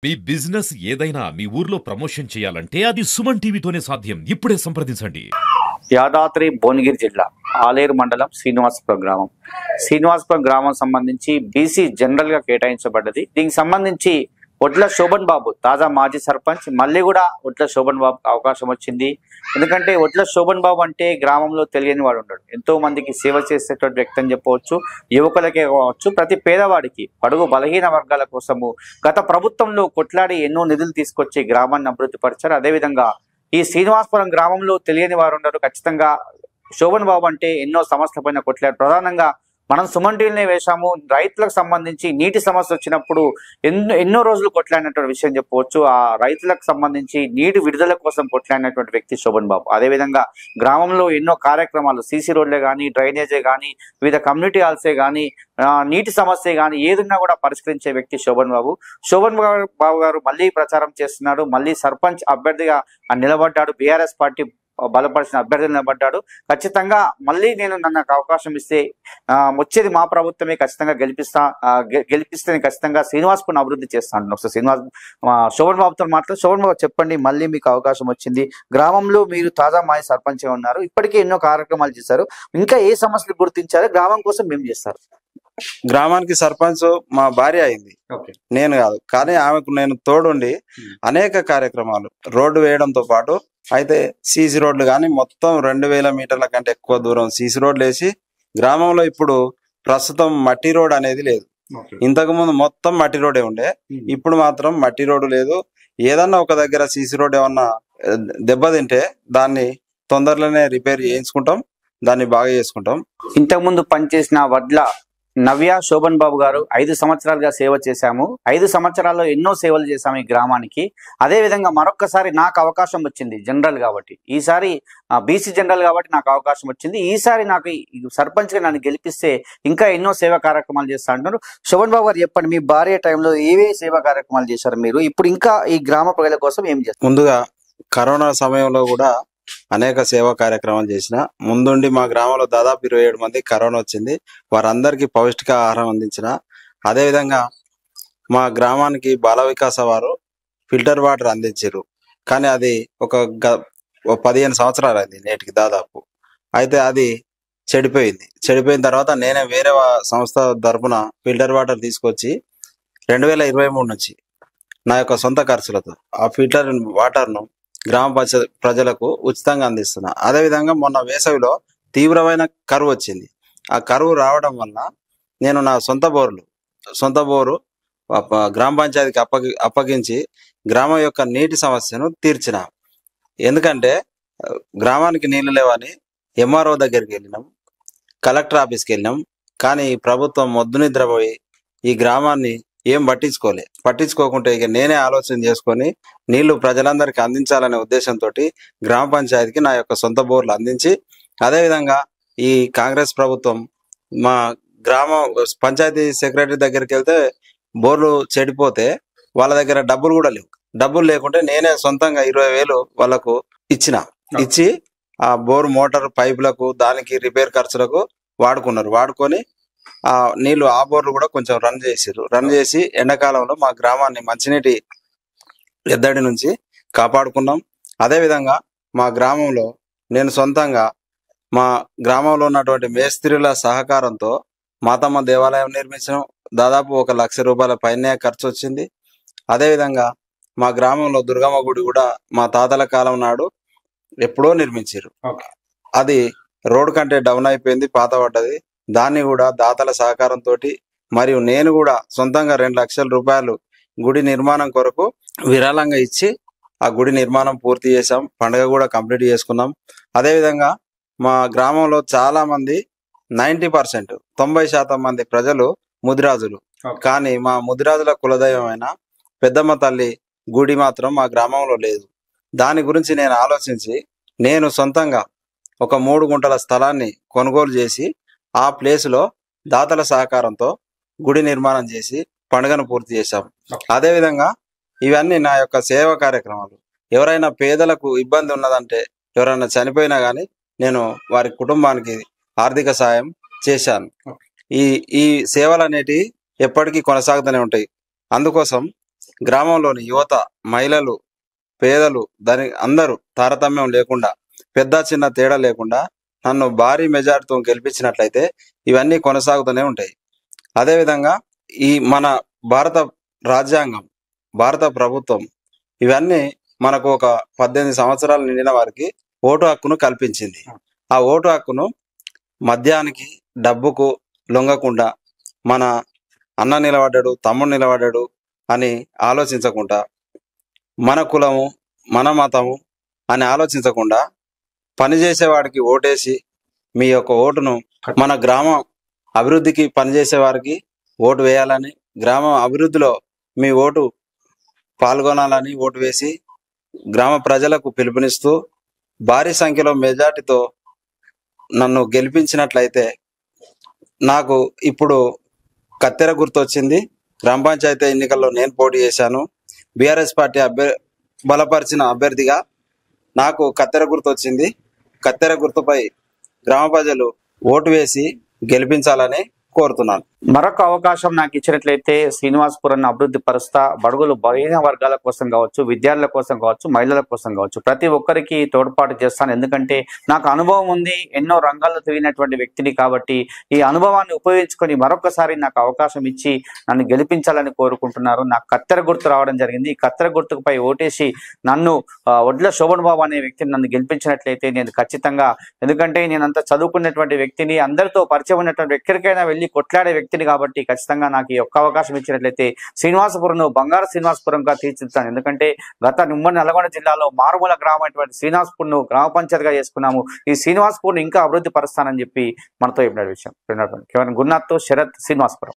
మీ business ఏదైనా మీ ఊర్లో promotion చేయాలంటే అది సుమన్ టీవీతోనే సాధ్యం. ఇప్పుడే సంప్రదించండి. యాదాద్రి భువనగిరి జిల్లా ఆలేరు మండలం శ్రీనివాసపురం గ్రామం. శ్రీనివాసపురం గ్రామం సంబంధించి బీసీ జనరల్ గా కేటాయించబడ్డది. దీనికి సంబంధించి ఒడ్ల శోభన్ బాబు తాజా మాజీ సర్పంచ్ మళ్ళీ కూడా ఒడ్ల శోభన్ బాబు అవకాశం వచ్చింది. ఎందుకంటే ఒడ్ల శోభన్ బాబు అంటే గ్రామంలో తెలియని వాడు ఉండడు. ఎంతో మందికి సేవ చేసేటువంటి వ్యక్తి అని చెప్పవచ్చు. యువకులకే కావచ్చు, ప్రతి పేదవాడికి, పడుగు బలహీన వర్గాల కోసము గత ప్రభుత్వంలో కొట్లాడి ఎన్నో నిధులు తీసుకొచ్చి గ్రామాన్ని అభివృద్ధి పరిచారు. అదేవిధంగా ఈ శ్రీనివాసపురం గ్రామంలో తెలియని వారు ఉండరు. ఖచ్చితంగా శోభన్ బాబు అంటే ఎన్నో సమస్యల పైన కొట్లాడు. ప్రధానంగా మనం సుమన్ టీవీనే వేశాము. రైతులకు సంబంధించి నీటి సమస్య వచ్చినప్పుడు ఎన్నో రోజులు కొట్లాడినటువంటి విషయం చెప్పవచ్చు. ఆ రైతులకు సంబంధించి నీటి విడుదల కోసం కొట్లాడినటువంటి వ్యక్తి శోభన్ బాబు. అదేవిధంగా గ్రామంలో ఎన్నో కార్యక్రమాలు, సీసీ రోడ్లే కానీ, డ్రైనేజే కానీ, వివిధ కమ్యూనిటీ హాల్సే కానీ, నీటి సమస్య కానీ ఏదన్నా కూడా పరిష్కరించే వ్యక్తి శోభన్ బాబు. శోభన్ బాబు గారు మళ్ళీ ప్రచారం చేస్తున్నాడు. మళ్ళీ సర్పంచ్ అభ్యర్థిగా నిలబడ్డాడు. బీఆర్ఎస్ పార్టీ బలపరిచిన అభ్యర్థి నిలబడ్డాడు. ఖచ్చితంగా మళ్ళీ నాకు అవకాశం ఇస్తే వచ్చేది మా ప్రభుత్వమే, ఖచ్చితంగా గెలిపిస్తే ఖచ్చితంగా శ్రీనివాసపురం అభివృద్ధి చేస్తాను. ఒకసారి శోభన్ బాబుతో మాట్లాడు. శోభన్ బాబు, చెప్పండి, మళ్ళీ మీకు అవకాశం వచ్చింది. గ్రామంలో మీరు తాజా మాజీ సర్పంచ్ ఉన్నారు. ఇప్పటికే ఎన్నో కార్యక్రమాలు చేశారు. ఇంకా ఏ సమస్యలు గుర్తించారు? గ్రామం కోసం ఏం చేస్తారు? గ్రామానికి సర్పంచ్ మా భార్య అయింది, నేను కాదు. కానీ ఆమెకు నేను తోడుండి అనేక కార్యక్రమాలు, రోడ్డు వేయడంతో పాటు అయితే సీసీ రోడ్లు కానీ మొత్తం 2000 మీటర్ల కంటే ఎక్కువ దూరం సీసీ రోడ్లు వేసి గ్రామంలో ఇప్పుడు ప్రస్తుతం మట్టి రోడ్ అనేది లేదు. ఇంతకు ముందు మొత్తం మట్టి రోడ్డే ఉండే, ఇప్పుడు మాత్రం మట్టి రోడ్డు లేదు. ఏదన్నా ఒక దగ్గర సీసీ రోడ్ ఏమన్నా దెబ్బతింటే దాన్ని తొందరలోనే రిపేర్ చేయించుకుంటాం, దాన్ని బాగా చేసుకుంటాం. ఇంతకుముందు పనిచేసిన వడ్ల నవ్య శోభన్ బాబు గారు 5 సంవత్సరాలుగా సేవ చేశాము. 5 సంవత్సరాల్లో ఎన్నో సేవలు చేశాము ఈ గ్రామానికి. అదే విధంగా మరొక్కసారి నాకు అవకాశం వచ్చింది జనరల్ కాబట్టి, ఈసారి బీసీ జనరల్ కాబట్టి నాకు అవకాశం వచ్చింది. ఈసారి నాకు సర్పంచ్ గా నన్ను గెలిపిస్తే ఇంకా ఎన్నో సేవా కార్యక్రమాలు చేస్తా అంటున్నారు. శోభన్ బాబు గారు, చెప్పండి, మీ భార్య టైంలో ఏవే సేవా కార్యక్రమాలు చేశారు మీరు? ఇప్పుడు ఇంకా ఈ గ్రామ ప్రజల కోసం ఏం చేస్తారు? ముందుగా కరోనా సమయంలో కూడా అనేక సేవా కార్యక్రమాలు చేసిన. ముందుండి మా గ్రామంలో దాదాపు 27 మంది కరోనా వచ్చింది, వారందరికీ పౌష్టిక ఆహారం అందించిన. అదేవిధంగా మా గ్రామానికి బాల వికాస వారు ఫిల్టర్ వాటర్ అందించారు. కానీ అది ఒక 15 సంవత్సరాలు అయింది నేటికి దాదాపు. అయితే అది చెడిపోయిన తర్వాత నేనే వేరే సంస్థ తరపున ఫిల్టర్ వాటర్ తీసుకొచ్చి 2023 నుంచి నా యొక్క సొంత ఖర్చులతో ఆ ఫిల్టర్ వాటర్ను గ్రామ ప్రజలకు ఉచితంగా అందిస్తున్నా. అదేవిధంగా మొన్న వేసవిలో తీవ్రమైన కరువు వచ్చింది. ఆ కరువు రావడం వల్ల నేను నా సొంత బోరు గ్రామ పంచాయతీకి అప్పగించి గ్రామం యొక్క నీటి సమస్యను తీర్చిన. ఎందుకంటే గ్రామానికి నీళ్లు లేవని ఎంఆర్ఓ దగ్గరికి వెళ్ళినాం, కలెక్టర్ ఆఫీస్కి వెళ్ళినాం. కానీ ప్రభుత్వం మొద్దు నిద్రపోయి ఈ గ్రామాన్ని ఏం పట్టించుకోకుంటే ఇక నేనే ఆలోచన చేసుకొని నీళ్లు ప్రజలందరికీ అందించాలనే ఉద్దేశంతో గ్రామ పంచాయతీకి నా యొక్క సొంత బోర్లు అందించి, అదేవిధంగా ఈ కాంగ్రెస్ ప్రభుత్వం మా గ్రామ పంచాయతీ సెక్రటరీ దగ్గరికి వెళ్తే బోర్లు చెడిపోతే వాళ్ళ దగ్గర డబ్బులు కూడా లేవు. డబ్బులు లేకుంటే నేనే సొంతంగా 20,000 వాళ్ళకు ఇచ్చి ఆ బోర్ మోటార్ పైపులకు దానికి రిపేర్ ఖర్చులకు వాడుకొని ఆ నీళ్లు ఆ బోర్లు కూడా కొంచెం రన్ చేసి ఎండాకాలంలో మా గ్రామాన్ని మంచినీటి ఎద్దడి నుంచి కాపాడుకున్నాం. అదేవిధంగా మా గ్రామంలో నేను సొంతంగా మా గ్రామంలో ఉన్నటువంటి మేస్త్రీల సహకారంతో మాతమ్మ దేవాలయం నిర్మించడం. దాదాపు 1 లక్ష రూపాయల పైనే ఖర్చు వచ్చింది. అదేవిధంగా మా గ్రామంలో దుర్గమ్మ గుడి కూడా మా తాతల కాలం నాడు ఎప్పుడో నిర్మించారు. అది రోడ్ కంటే డౌన్ అయిపోయింది, పాత పడ్డది. దాన్ని కూడా దాతల సహకారంతో మరియు నేను కూడా సొంతంగా 2 లక్షల రూపాయలు గుడి నిర్మాణం కొరకు విరాళంగా ఇచ్చి ఆ గుడి నిర్మాణం పూర్తి చేశాం. పండుగ కూడా కంప్లీట్ చేసుకున్నాం. అదేవిధంగా మా గ్రామంలో చాలా మంది 90% మంది ప్రజలు ముదిరాజులు. కానీ మా ముదిరాజుల కులదైవమైన పెద్దమ్మ తల్లి గుడి మాత్రం మా గ్రామంలో లేదు. దాని గురించి నేను ఆలోచించి నేను సొంతంగా ఒక 3 గుంటల స్థలాన్ని కొనుగోలు చేసి ఆ ప్లేసులో దాతల సహకారంతో గుడి నిర్మాణం చేసి పండుగను పూర్తి చేశాం. అదేవిధంగా ఇవన్నీ నా యొక్క సేవా కార్యక్రమాలు. ఎవరైనా పేదలకు ఇబ్బంది ఉన్నదంటే, ఎవరైనా చనిపోయినా కానీ నేను వారి కుటుంబానికి ఆర్థిక సాయం చేశాను. ఈ సేవలు అనేటివి ఎప్పటికీ కొనసాగుతూనే ఉంటాయి. అందుకోసం గ్రామంలోని యువత, మహిళలు, పేదలు అందరూ తారతమ్యం లేకుండా, పెద్ద చిన్న తేడా లేకుండా నన్ను భారీ మెజార్టీతో గెలిపించినట్లయితే ఇవన్నీ కొనసాగుతూనే ఉంటాయి. అదేవిధంగా ఈ మన భారత రాజ్యాంగం, భారత ప్రభుత్వం ఇవన్నీ మనకు ఒక 18 సంవత్సరాలు నిండిన వారికి ఓటు హక్కును కల్పించింది. ఆ ఓటు హక్కును మద్యానికి, డబ్బుకు లొంగకుండా, మన అన్న నిలబడ్డాడు, తమ్ముడు నిలబడ్డాడు అని ఆలోచించకుండా, మన కులము, మన మతము అని ఆలోచించకుండా పనిచేసేవాడికి ఓటేసి మీ యొక్క ఓటును మన గ్రామం అభివృద్ధికి పనిచేసే వారికి ఓటు వేయాలని, గ్రామం అభివృద్ధిలో మీ ఓటు పాల్గొనాలని ఓటు వేసి గ్రామ ప్రజలకు పిలుపునిస్తూ భారీ సంఖ్యలో మెజార్టీతో నన్ను గెలిపించినట్లయితే నాకు ఇప్పుడు కత్తెర గుర్తు వచ్చింది. గ్రామ పంచాయతీ ఎన్నికల్లో నేను పోటీ చేశాను. బీఆర్ఎస్ పార్టీ బలపరిచిన అభ్యర్థిగా నాకు కత్తెర గుర్తు వచ్చింది. కత్తెర గుర్తుపై గ్రామ ప్రజలు ఓటు వేసి గెలిపించాలని కోరుతున్నాను. మరొక అవకాశం నాకు ఇచ్చినట్లయితే శ్రీనివాసపురాన్ని అభివృద్ధి పరుస్తా, బడుగులు బలహీన వర్గాల కోసం కావచ్చు, విద్యార్థుల కోసం కావచ్చు, మహిళల కోసం కావచ్చు, ప్రతి ఒక్కరికి తోడ్పాటు చేస్తాను. ఎందుకంటే నాకు అనుభవం ఉంది, ఎన్నో రంగాల్లో తిరిగినటువంటి వ్యక్తిని కాబట్టి ఈ అనుభవాన్ని ఉపయోగించుకొని మరొకసారి నాకు అవకాశం ఇచ్చి నన్ను గెలిపించాలని కోరుకుంటున్నారు. నాకు కత్తెర గుర్తు రావడం జరిగింది. ఈ కత్తెర గుర్తుపై ఓటేసి నన్ను వడ్ల శోభన్ బాబు అనే వ్యక్తిని నన్ను గెలిపించినట్లయితే నేను ఖచ్చితంగా, ఎందుకంటే నేను అంత చదువుకున్నటువంటి వ్యక్తిని, అందరితో పరిచయం ఉన్నటువంటి ఎక్కడికైనా వెళ్ళి కొట్లాడే వ్యక్తిని కాబట్టి ఖచ్చితంగా నాకు ఈ ఒక్క అవకాశం ఇచ్చినట్లయితే శ్రీనివాసపురం బంగారు శ్రీనివాసపురంగా తీర్చిదిద్దాను. ఎందుకంటే గత ఉమ్మడి నల్గొండ జిల్లాలో మారుమూల గ్రామం శ్రీనివాసపూర్ గ్రామ పంచాయతీగా చేసుకున్నాము. ఈ శ్రీనివాసపూర్ని ఇంకా అభివృద్ధి పరుస్తానని చెప్పి మనతో చెప్పిన విషయం. కేవలం గురునాథ్తో శరత్, శ్రీనివాసపురం.